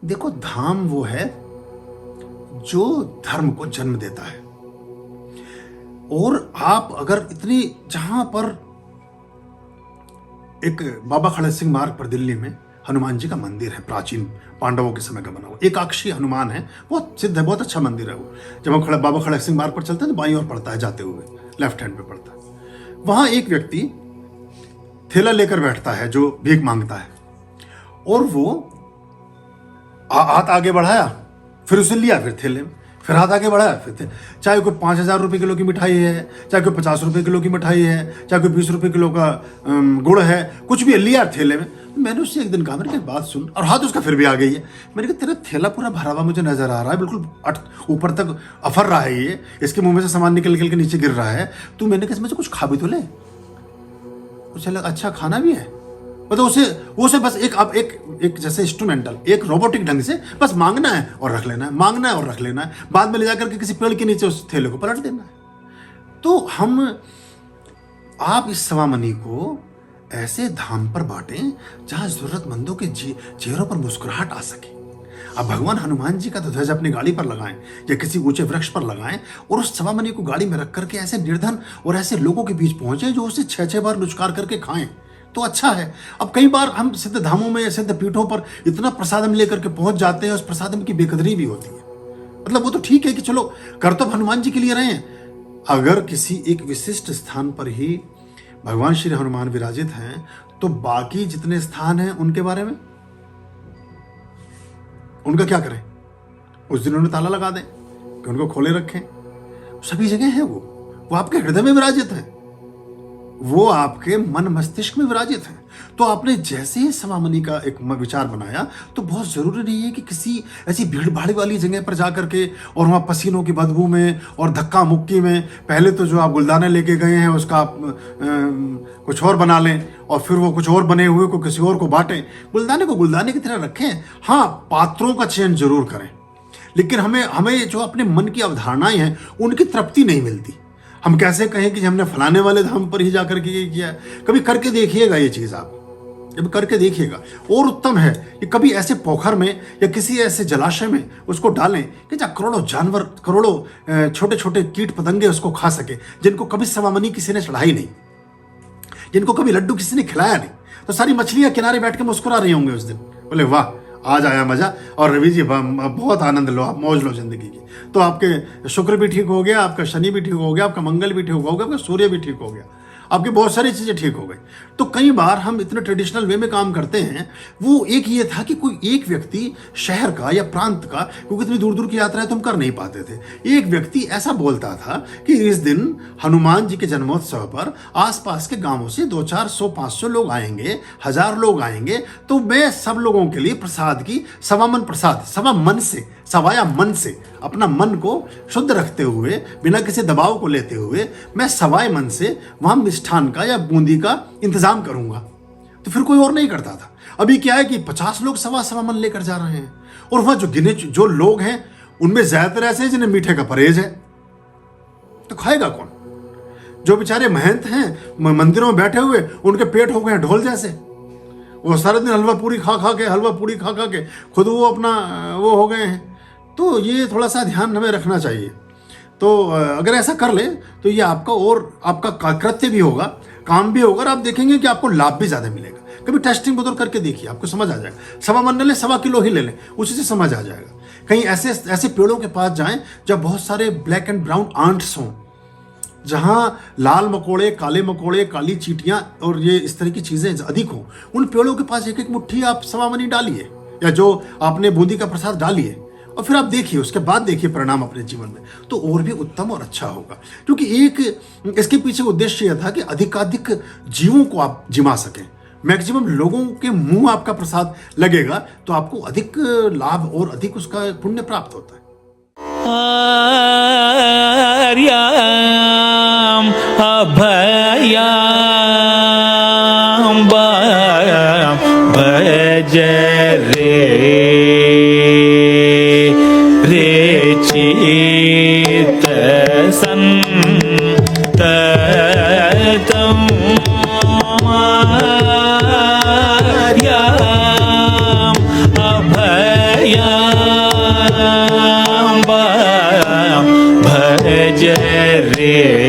देखो, धाम वो है जो धर्म को जन्म देता है। और आप अगर इतनी, जहां पर एक बाबा खड़क सिंह मार्ग पर दिल्ली में हनुमान जी का मंदिर है, प्राचीन पांडवों के समय का बना हुआ, एकाक्षी हनुमान है, बहुत सिद्ध है, बहुत अच्छा मंदिर है वो। जब हम बाबा खड़क सिंह मार्ग पर चलते हैं तो बाईं ओर पड़ता है, जाते हुए लेफ्ट हैंड पे पड़ता है। वहां एक व्यक्ति थैला लेकर बैठता है जो भीख मांगता है, और वो हाथ आगे बढ़ाया, फिर उसे लिया, फिर थैले में, फिर हाथ आगे बढ़ाया, फिर चाहे कोई 5,000 रुपये किलो की मिठाई है, चाहे कोई 50 रुपये किलो की मिठाई है, चाहे कोई 20 रुपये किलो का गुड़ है, कुछ भी लिया थैले में। मैंने उससे एक दिन कहा, मैंने कहा बात सुन, और हाथ उसका फिर भी आ गई है। मैंने कहा तेरा थैला पूरा भरा हुआ मुझे नजर आ रहा है, बिल्कुल ऊपर तक अफर रहा है, ये इसके मुंह में से सामान निकल निकल के नीचे गिर रहा है, तू, मैंने कहा इसमें से कुछ खा भी तो ले। उसे लगा अच्छा खाना भी है, मतलब उसे बस एक जैसे इंस्ट्रूमेंटल, एक रोबोटिक ढंग से बस मांगना है और रख लेना है, मांगना है और रख लेना है, बाद में ले जाकर के किसी पेड़ के नीचे उस थैले को पलट देना है। तो आप इस सवामनी को ऐसे धाम पर बांटें जहां जरूरतमंदों के चेहरों पर मुस्कुराहट आ सके। अब भगवान हनुमान जी का तो ध्वज अपनी गाड़ी पर लगाएं या किसी ऊंचे वृक्ष पर लगाएं, और उस सवामनी को गाड़ी में रख करके ऐसे निर्धन और ऐसे लोगों के बीच पहुंचे जो उसे 6-6 बार नुचकार करके खाएं, तो अच्छा है। अब कई बार हम सिद्ध धामों में, सिद्ध पीठों पर इतना प्रसादम लेकर के पहुंच जाते हैं, उस प्रसादम की बेकदरी भी होती है। मतलब वो तो ठीक है कि चलो कर तो हनुमान जी के लिए रहे हैं, अगर किसी एक विशिष्ट स्थान पर ही भगवान श्री हनुमान विराजित हैं, तो बाकी जितने स्थान हैं उनके बारे में उनका क्या करें? उस दिन उन्हें ताला लगा दें कि उनको खोले रखें? सभी जगह है वो आपके हृदय में विराजित है, वो आपके मन मस्तिष्क में विराजित है। तो आपने जैसे ही सवामनी का एक विचार बनाया, तो बहुत जरूरी नहीं है कि किसी ऐसी भीड़ भाड़ वाली जगह पर जाकर के और वहाँ पसीनों की बदबू में और धक्का मुक्की में पहले तो जो आप गुलदाने लेके गए हैं उसका आप कुछ और बना लें, और फिर वो कुछ और बने हुए को किसी और को बांटें। गुलदाने को गुलदाने की तरह रखें, हाँ पात्रों का चयन जरूर करें, लेकिन हमें जो अपने मन की अवधारणाएं हैं उनकी तृप्ति नहीं मिलती। हम कैसे कहें कि हमने फलाने वाले धाम पर ही जाकर के ये किया है? कभी करके देखिएगा ये चीज, आप जब करके देखिएगा। और उत्तम है कि कभी ऐसे पोखर में या किसी ऐसे जलाशय में उसको डालें कि जहाँ करोड़ों जानवर, करोड़ों छोटे छोटे कीट पतंगे उसको खा सके, जिनको कभी सवामनी किसी ने चढ़ाई नहीं, जिनको कभी लड्डू किसी ने खिलाया नहीं। तो सारी मछलियां किनारे बैठ के मुस्कुरा रही होंगे उस दिन, बोले वाह आज आया मजा, और रवि जी बहुत आनंद लो, आप मौज लो जिंदगी की। तो आपके शुक्र भी ठीक हो गया, आपका शनि भी ठीक हो गया, आपका मंगल भी ठीक हो गया, आपका सूर्य भी ठीक हो गया, आपकी बहुत सारी चीजें ठीक हो गई। तो कई बार हम इतने ट्रेडिशनल वे में काम करते हैं। वो एक ये था कि कोई एक व्यक्ति शहर का या प्रांत का, क्योंकि इतनी दूर दूर की यात्राएं तुम कर नहीं पाते थे, एक व्यक्ति ऐसा बोलता था कि इस दिन हनुमान जी के जन्मोत्सव पर आसपास के गांवों से 200-400-500 लोग आएंगे, 1000 लोग आएंगे, तो मैं सब लोगों के लिए प्रसाद की सवामन प्रसाद, सवाया मन से अपना मन को शुद्ध रखते हुए, बिना किसी दबाव को लेते हुए, मैं सवाए मन से वहां मिष्ठान का या बूंदी का इंतजाम करूंगा। तो फिर कोई और नहीं करता था। अभी क्या है कि 50 लोग सवा मन लेकर जा रहे हैं, और वहां जो गिने जो लोग हैं उनमें ज्यादातर ऐसे हैं जिन्हें मीठे का परहेज है। तो खाएगा कौन? जो बेचारे महंत हैं मंदिरों में बैठे हुए, उनके पेट हो गए ढोल जैसे, वो सारे दिन हलवा पूरी खा खा के खुद वो अपना वो हो गए हैं। तो ये थोड़ा सा ध्यान हमें रखना चाहिए। तो अगर ऐसा कर ले तो ये आपका कृत्य भी होगा, काम भी होगा, और आप देखेंगे कि आपको लाभ भी ज्यादा मिलेगा। कभी टेस्टिंग बदल करके देखिए, आपको समझ आ जाएगा। सवा मन ले, 1.25 किलो ही ले लें, उसी से समझ आ जाएगा। कहीं ऐसे पेड़ों के पास जाएं जब बहुत सारे ब्लैक एंड ब्राउन आंट्स हों, जहां लाल मकोड़े, काले मकोड़े, काली चींटियां और ये इस तरह की चीजें अधिक हों, उन पेड़ों के पास एक मुट्ठी आप सवामनी डालिए, या जो आपने बूंदी का प्रसाद डालिए, और फिर आप देखिए, उसके बाद देखिए परिणाम अपने जीवन में, तो और भी उत्तम और अच्छा होगा। क्योंकि एक इसके पीछे उद्देश्य यह था कि अधिकाधिक जीवों को आप जिमा सकें, मैक्सिमम लोगों के मुंह आपका प्रसाद लगेगा, तो आपको अधिक लाभ और अधिक उसका पुण्य प्राप्त होता है। आर्याम अभयाम भज रे चित संततम आर्याम अभयाम जगदम्बा भज रे